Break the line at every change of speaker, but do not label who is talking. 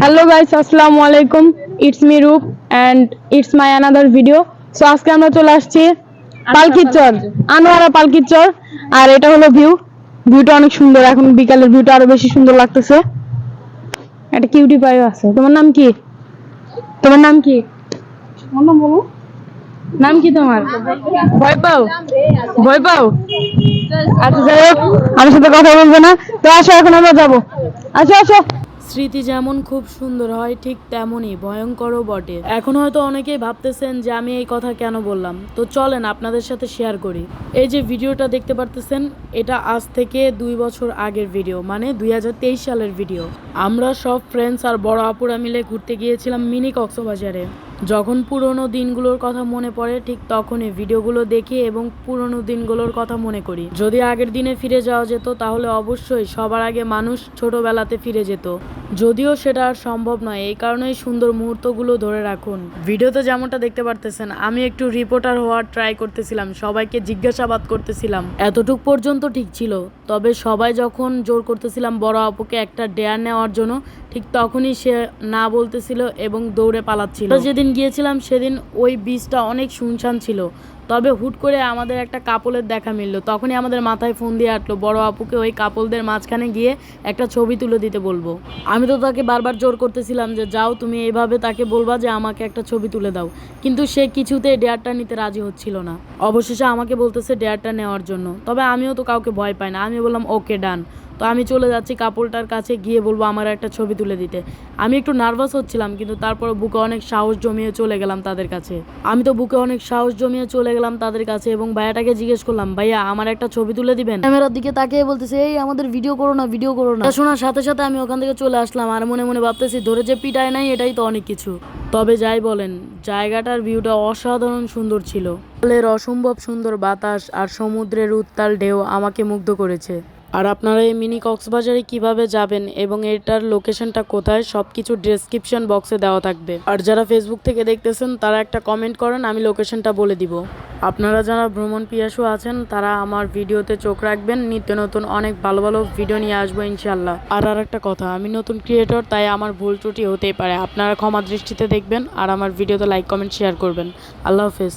Hello guys, আসসালামু আলাইকুম। It's me রূপ and it's my another video. So আজকে আমরা চলে আসছি পালকির চর, আনোয়ারা পালকির চর। আর এটা হলো ভিউটা অনেক সুন্দর। এখন বিকালের ভিউটা আরো বেশি সুন্দর লাগতেছে। একটা কিউটি পাইও আছে। তোমার নাম কি? তোমার নাম কি? তোমার নাম বলো। নাম কি তোমার? ভয় পাও? ভয় পাও? আচ্ছা, যাই হোক, আমার সাথে কথা বলবে না। তো আসো, এখন আমরা যাবো। আসো আসো।
স্মৃতি যেমন খুব সুন্দর হয়, ঠিক তেমনই ভয়ঙ্করও বটে। এখন হয়তো অনেকেই ভাবতেছেন যে আমি এই কথা কেন বললাম, তো চলেন আপনাদের সাথে শেয়ার করি। এই যে ভিডিওটা দেখতে পারতেছেন, এটা আজ থেকে 2 বছর আগের ভিডিও, মানে 2023 সালের ভিডিও। আমরা সব ফ্রেন্ডস আর বড় আপুরা মিলে ঘুরতে গিয়েছিলাম মিনি কক্সবাজারে। যখন পুরনো দিনগুলোর কথা মনে পড়ে, ঠিক তখনই ভিডিওগুলো দেখি এবং পুরনো দিনগুলোর কথা মনে করি। যদি আগের দিনে ফিরে যাওয়া যেত, তাহলে অবশ্যই সবার আগে মানুষ ছোটবেলাতে ফিরে যেত। যদিও সেটা আর সম্ভব নয়, এই কারণেই সুন্দর মুহূর্তগুলো ধরে রাখুন। ভিডিওতে যেমনটা দেখতে পারতেছেন, আমি একটু রিপোর্টার হওয়ার ট্রাই করতেছিলাম, সবাইকে জিজ্ঞাসাবাদ করতেছিলাম। এতটুক পর্যন্ত ঠিক ছিল। তবে সবাই যখন জোর করতেছিলাম বড় আপুকে একটা ডেয়ার নেওয়ার জন্য, ঠিক তখনই সে না বলতেছিল এবং দৌড়ে পালাচ্ছিল। যেদিন গিয়েছিলাম সেদিন ওই বিচটা অনেক শুনশান ছিল। তবে হুট করে আমাদের একটা কাপলের দেখা মিলল। তখনই আমাদের মাথায় ফোন দিয়ে আসলো বড় আপুকে ওই কাপলদের মাঝখানে গিয়ে একটা ছবি তুলে দিতে বলবো। আমি তো তাকে বারবার জোর করতেছিলাম যে যাও, তুমি এইভাবে তাকে বলবা যে আমাকে একটা ছবি তুলে দাও, কিন্তু সে কিছুতে ডেয়ারটা নিতে রাজি হচ্ছিল না। অবশেষে আমাকে বলতেছে ডেয়ারটা নেওয়ার জন্য। তবে আমিও তো কাউকে ভয় পাই না, আমি বললাম ওকে ডান। তো আমি চলে যাচ্ছি কাপলটার কাছে, গিয়ে বলবো আমার একটা ছবি তুলে দিতে। আমি একটু নার্ভাস হচ্ছিলাম, কিন্তু তারপর বুকে অনেক সাহস জমিয়ে চলে গেলাম তাদের কাছে। এবং ভাইয়াটাকে জিজ্ঞেস করলাম, ভাইয়া আমার একটা ছবি তুলে দিবেন। ক্যামেরার দিকে তাকিয়ে বলতেছে, এই আমাদের ভিডিও করো না, ভিডিও করো না। শোনার সাথে সাথে আমি ওখান থেকে চলে আসলাম, আর মনে মনে ভাবতেছি ধরে যে পিটায় নাই, এটাই তো অনেক কিছু। তবে যাই বলেন, জায়গাটার ভিউটা অসাধারণ সুন্দর ছিল। জলের অসম্ভব সুন্দর বাতাস আর সমুদ্রের উত্তাল ঢেউ আমাকে মুগ্ধ করেছে। আর আপনারা এই মিনি কক্সবাজারে কিভাবে যাবেন এবং এটার লোকেশনটা কোথায়, সবকিছু ডেসক্রিপশন বক্সে দেওয়া থাকবে। আর যারা ফেসবুক থেকে দেখতেছেন তারা একটা কমেন্ট করেন, আমি লোকেশনটা বলে দিব। আপনারা যারা ভ্রমণ পিয়াসু আছেন তারা আমার ভিডিওতে চোখ রাখবেন, নিত্য নতুন অনেক ভালো ভালো ভিডিও নিয়ে আসবো ইনশাল্লাহ। আর একটা কথা, আমি নতুন ক্রিয়েটর, তাই আমার ভুল ত্রুটি হতেই পারে, আপনারা ক্ষমা দৃষ্টিতে দেখবেন। আর আমার ভিডিওতে লাইক কমেন্ট শেয়ার করবেন। আল্লাহ হাফেজ।